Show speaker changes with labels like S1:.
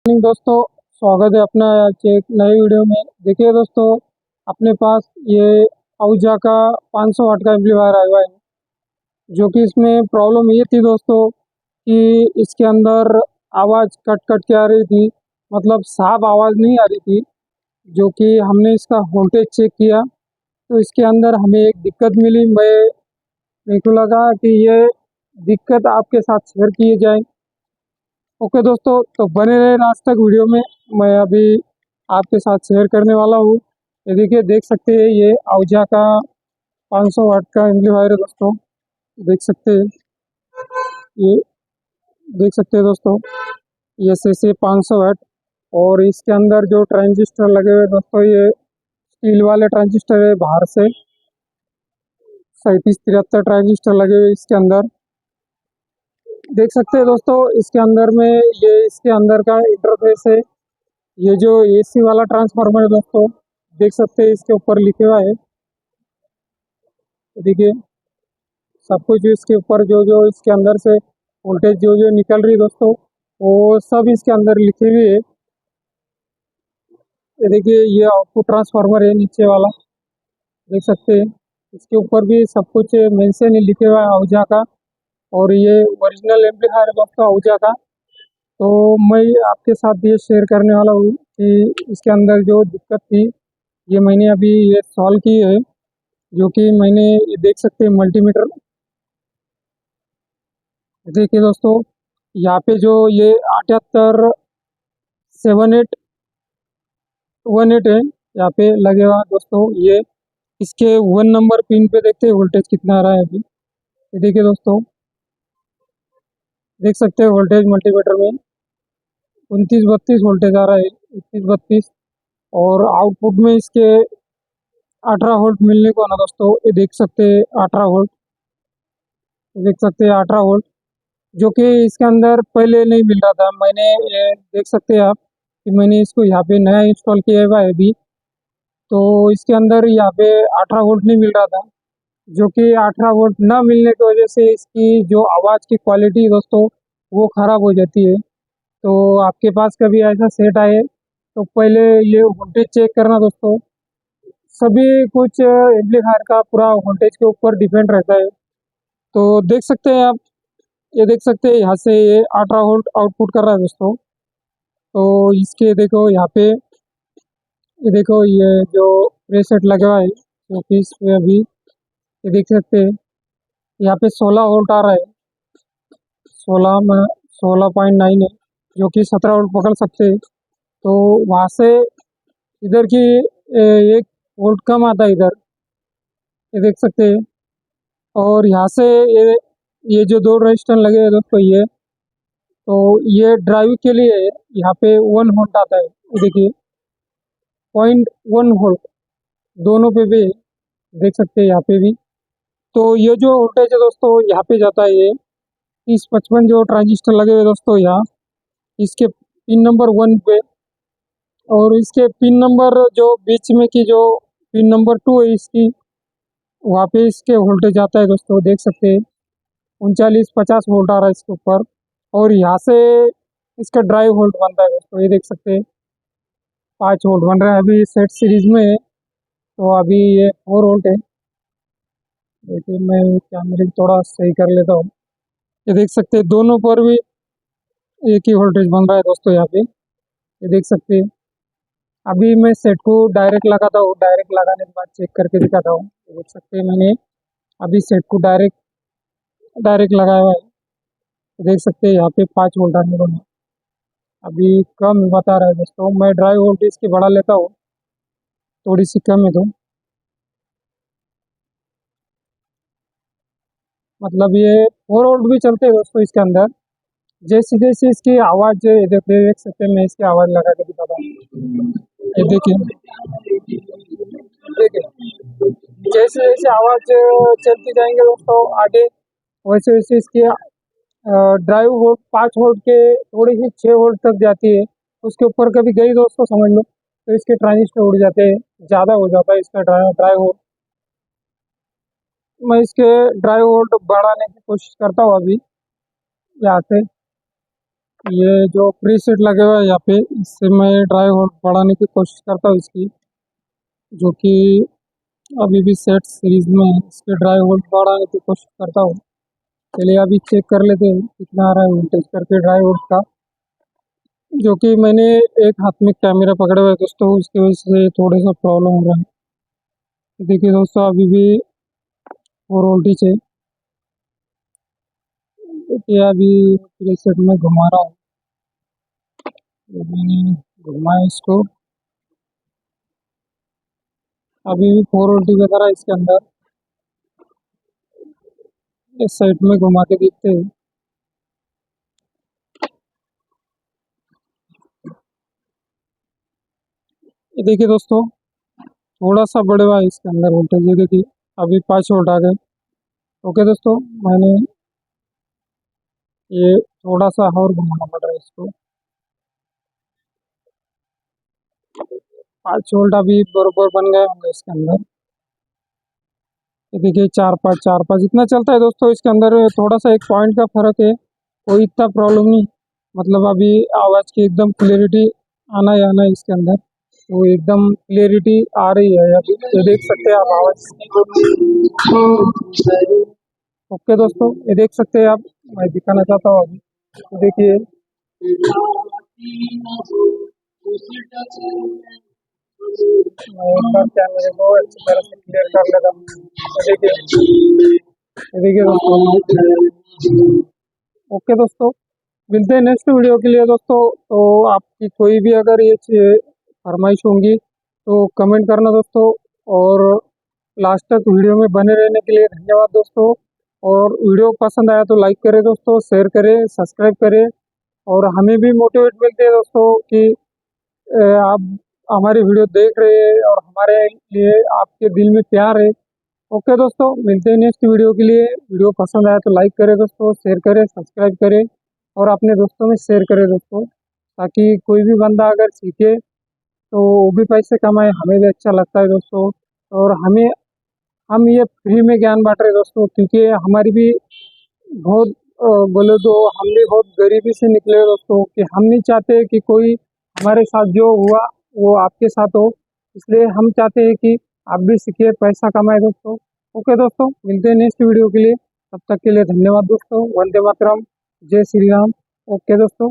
S1: Morning दोस्तों, स्वागत है अपना आज एक नए वीडियो में। देखिए दोस्तों, अपने पास ये आहूजा का 500 वाट का एम्पलीफायर आया हुआ है। जो कि इसमें प्रॉब्लम ये थी दोस्तों कि इसके अंदर आवाज़ कट कट के आ रही थी, मतलब साफ आवाज़ नहीं आ रही थी। जो कि हमने इसका वोल्टेज चेक किया तो इसके अंदर हमें एक दिक्कत मिली। मेरे को लगा कि ये दिक्कत आपके साथ शेयर किए जाए। ओके दोस्तों, तो बने रहे लास्ट तक वीडियो में। मैं अभी आपके साथ शेयर करने वाला हूँ। ये देखिए, देख सकते हैं ये आहूजा का 500 वाट का एम्पलीफायर है दोस्तों। देख सकते हैं ये, देख सकते हैं दोस्तों, ये से 500 वाट। और इसके अंदर जो ट्रांजिस्टर लगे हुए दोस्तों, ये स्टील वाले ट्रांजिस्टर है। बाहर से 37-73 ट्रांजिस्टर लगे हुए इसके अंदर। देख सकते हैं दोस्तों, इसके अंदर में ये इसके अंदर का इंटरफेस है। ये जो एसी वाला ट्रांसफार्मर है दोस्तों, देख सकते हैं इसके ऊपर लिखे हुआ है। देखिए, सब कुछ इसके ऊपर जो जो इसके अंदर से वोल्टेज जो जो निकल रही है दोस्तों, वो सब इसके अंदर लिखे हुए है। ये देखिए, ये आउटपुट ट्रांसफार्मर है नीचे वाला, देख सकते हैं। इसके ऊपर भी सब कुछ मेंशन लिखे हुआ है आहूजा का। और ये ओरिजिनल एम्पलीफायर है दोस्तों आहूजा का। तो मैं आपके साथ ये शेयर करने वाला हूँ कि इसके अंदर जो दिक्कत थी, ये मैंने अभी ये सॉल्व की है। जो कि मैंने ये देख सकते हैं मल्टीमीटर। देखिए दोस्तों, यहाँ पे जो ये 787818 है, यहाँ पे लगे हुआ दोस्तों। ये इसके 1 नंबर पिन पे देखते हैं वोल्टेज कितना आ रहा है अभी। ये देखिए दोस्तों, देख सकते हैं वोल्टेज मल्टीमीटर में 29-32 वोल्टेज आ रहा है, 31-32। और आउटपुट में इसके 18 वोल्ट मिलने को है ना दोस्तों। ये देख सकते हैं 18 वोल्ट, देख सकते हैं 18 वोल्ट, जो कि इसके अंदर पहले नहीं मिल रहा था। मैंने ये देख सकते हैं आप कि मैंने इसको यहाँ पे नया इंस्टॉल किया हुआ है अभी। तो इसके अंदर यहाँ पे 18 वोल्ट नहीं मिल रहा था। जो कि 18 वोल्ट ना मिलने की वजह से इसकी जो आवाज़ की क्वालिटी दोस्तों, वो ख़राब हो जाती है। तो आपके पास कभी ऐसा सेट आए तो पहले ये वोल्टेज चेक करना दोस्तों। सभी कुछ एम्पलीफायर का पूरा वोल्टेज के ऊपर डिपेंड रहता है। तो देख सकते हैं आप, ये देख सकते हैं यहाँ से ये 18 वोल्ट आउटपुट कर रहा है दोस्तों। तो इसके देखो यहाँ पे, ये देखो ये जो प्रेसेट लगा हुआ है, जो कि इसमें अभी ये देख सकते हैं यहाँ पे 16 वोल्ट आ रहा है। 16 में 16.9 है, जो कि 17 वोल्ट पकड़ सकते हैं। तो वहाँ से इधर की 1 वोल्ट कम आता है इधर, ये देख सकते हैं। और यहाँ से ये जो दो रजिस्टर लगे हैं दोस्तों, तो ये ड्राइव के लिए यहाँ पे 1 वोल्ट आता है। ये देखिए 0.1 वोल्ट दोनों पे भी देख सकते हैं, यहाँ पे भी। तो ये जो वोल्टेज है दोस्तों, यहाँ पे जाता है ये 30-55 जो ट्रांजिस्टर लगे हुए दोस्तों यहाँ, इसके पिन नंबर 1 पे। और इसके पिन नंबर जो बीच में की जो पिन नंबर 2 है इसकी, वहाँ पे इसके वोल्टेज आता है दोस्तों, देख सकते हैं 39-50 वोल्ट आ रहा है इसके ऊपर। और यहाँ से इसका ड्राइव वोल्ट बनता है दोस्तों, ये देख सकते हैं 5 वोल्ट बन रहा है। अभी सेट सीरीज में है, तो अभी ये 4 वोल्ट है। देखिए, मैं कैमरे को थोड़ा सही कर लेता हूँ। ये देख सकते हैं दोनों पर भी एक ही वोल्टेज बन रहा है दोस्तों यहाँ पे, ये देख सकते हैं। अभी मैं सेट को डायरेक्ट लगाता हूँ, डायरेक्ट लगाने के बाद चेक करके दिखाता हूँ। ये देख सकते हैं मैंने अभी सेट को डायरेक्ट डायरेक्ट लगाया हुआ है। ये देख सकते हैं यहाँ पे 5 वोल्ट आने को है। अभी कम बता रहा है दोस्तों, मैं ड्राइव वोल्टेज इसकी बढ़ा लेता हूँ, थोड़ी सी कम है तो। मतलब ये 4 वोल्ट भी चलते हैं दोस्तों इसके अंदर। जैसे जैसे इसकी आवाज़, ये देख सकते हैं, मैं इसकी आवाज़ लगा के दिखाता हूँ। ये देखिए, देखिए जैसे जैसे आवाज़ चलती जाएंगे दोस्तों आगे, वैसे वैसे इसकी ड्राइव वोल्ट 5 वोल्ट के थोड़ी सी 6 वोल्ट तक जाती है। उसके ऊपर कभी गई दोस्तों समझ लो, तो इसके ट्रांजिस्टर उड़ जाते हैं, ज़्यादा हो जाता है इसका ड्राइव वोल्ट। मैं इसके ड्राइव वोल्ट बढ़ाने की कोशिश करता हूँ अभी यहाँ से। ये जो प्रीसेट लगे हुए हैं यहाँ पे, इससे मैं ड्राई होल्ड बढ़ाने की कोशिश करता हूँ इसकी, जो कि अभी भी सेट सीरीज में है। इसके ड्राई होल्ड बढ़ाने की कोशिश करता हूँ। चलिए अभी चेक कर लेते हैं कितना आ रहा है वोल्टेज करके ड्राई होल्ड का। जो कि मैंने एक हाथ में कैमरा पकड़े हुए है दोस्तों, उसकी वजह से थोड़ा सा प्रॉब्लम हो रहा है। देखिए दोस्तों अभी भी 4 वोल्टेज है। देखिए अभी प्रीसेट में घुमा रहा हूँ, तो मैंने घुमाया इसको, अभी भी 4 वोल्टेज बता रहा है इसके अंदर। इस साइड में घुमा के देखते हैं। ये देखिए दोस्तों थोड़ा सा बढ़े हुआ है इसके अंदर वोल्टेज, ये देखिए अभी 5 वोल्ट आ गए। ओके दोस्तों, मैंने ये थोड़ा सा और घुमाना पड़ रहा है इसको। 5 वोल्ट अभी बरोबर बन गए होंगे इसके अंदर। ये देखिए 4 5 इतना चलता है दोस्तों इसके अंदर। थोड़ा सा एक पॉइंट का फर्क है, कोई इतना प्रॉब्लम नहीं। मतलब अभी आवाज़ की एकदम क्लियरिटी आना ही आना है इसके अंदर, तो एकदम क्लियरिटी आ रही है। अभी ये देख सकते हैं आप आवाज़। ओके दोस्तों, ये देख सकते हैं आप, मैं दिखाना चाहता हूँ अभी, तो देखिए मैं एक बार कैमरे को अच्छी तरह से क्लियर कर लेता हूँ। ये देखिए दोस्तों। ओके दोस्तों, मिलते हैं नेक्स्ट वीडियो के लिए दोस्तों। तो आपकी कोई भी अगर ये फरमाइश होंगी तो कमेंट करना दोस्तों। और लास्ट तक वीडियो में बने रहने के लिए धन्यवाद दोस्तों। और वीडियो पसंद आया तो लाइक करें दोस्तों, शेयर करें, सब्सक्राइब करें। और हमें भी मोटिवेट मिलती है दोस्तों कि आप हमारी वीडियो देख रहे हैं और हमारे लिए आपके दिल में प्यार है। ओके दोस्तों, मिलते हैं नेक्स्ट वीडियो के लिए। वीडियो पसंद आया तो लाइक करें दोस्तों, शेयर करें, सब्सक्राइब करें और अपने दोस्तों में शेयर करें दोस्तों, ताकि कोई भी बंदा अगर सीखे तो वो भी पैसे कमाए, हमें भी अच्छा लगता है दोस्तों। और हम ये फ्री में ज्ञान बांट रहे हैं दोस्तों, क्योंकि हमारी भी बहुत बोले तो हम भी बहुत गरीबी से निकले हैं दोस्तों, कि हम नहीं चाहते कि कोई हमारे साथ जो हुआ वो आपके साथ हो। इसलिए हम चाहते हैं कि आप भी सीखिए, पैसा कमाए दोस्तों। ओके दोस्तों, मिलते हैं नेक्स्ट वीडियो के लिए। तब तक के लिए धन्यवाद दोस्तों। वंदे मातरम, जय श्री राम। ओके दोस्तों।